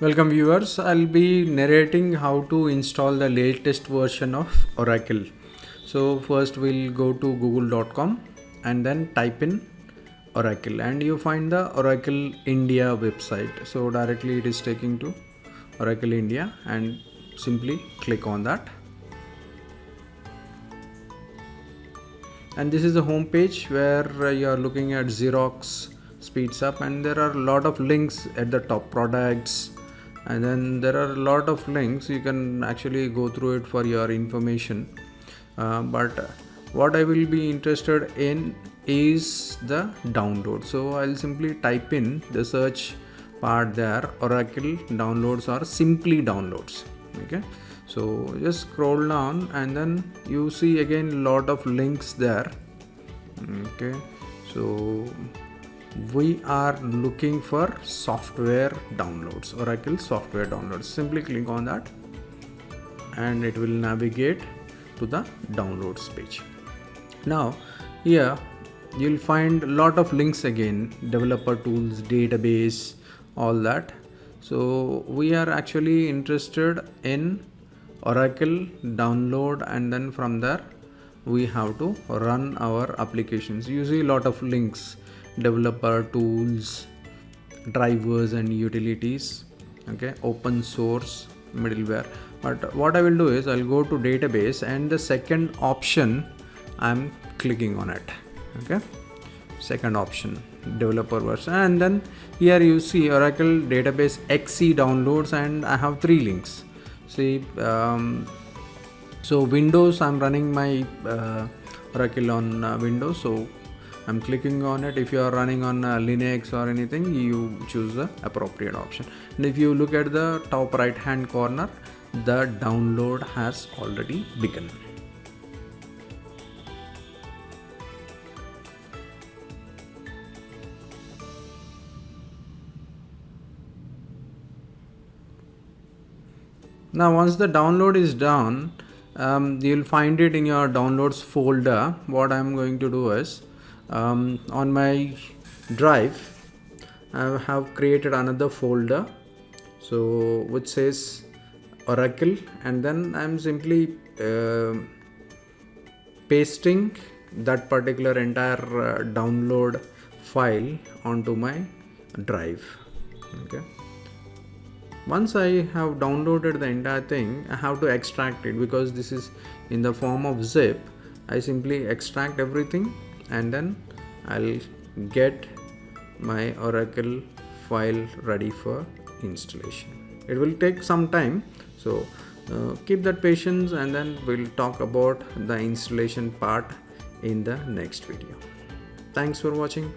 Welcome viewers, I'll be narrating how to install the latest version of Oracle. So first we'll go to google.com and then type in Oracle and you find the Oracle India website. So directly it is taking to Oracle India and simply click on that. And this is the home page where you are looking at Xerox speeds up, and there are a lot of links at the top, products, and then there are a lot of links. You can actually go through it for your information, but what I will be interested in is the download. So I'll simply type in the search part there, Oracle downloads or simply downloads. Okay, so just scroll down and then you see again lot of links there. Okay, so we are looking for software downloads, Oracle software downloads. Simply click on that and it will navigate to the downloads page. Now here you'll find a lot of links again, developer tools, database, all that. So we are actually interested in Oracle download, and then from there we have to run our applications. You see a lot of links, developer tools, drivers and utilities, okay, open source, middleware. But what I will do is I'll go to database and the second option I'm clicking on it. Okay, second option, developer version, and then here you see Oracle database XE downloads, and I have 3 links. See, so Windows, I'm running my Oracle on Windows, so I'm clicking on it. If you are running on Linux or anything, you choose the appropriate option. And if you look at the top right hand corner, the download has already begun. Now once the download is done, you'll find it in your downloads folder. What I'm going to do is on my drive I have created another folder, so which says Oracle, and then I'm simply pasting that particular entire download file onto my drive. Okay, once I have downloaded the entire thing, I have to extract it because this is in the form of zip. I simply extract everything and then I'll get my Oracle file ready for installation. It will take some time, so keep that patience, and then we'll talk about the installation part in the next video. Thanks for watching.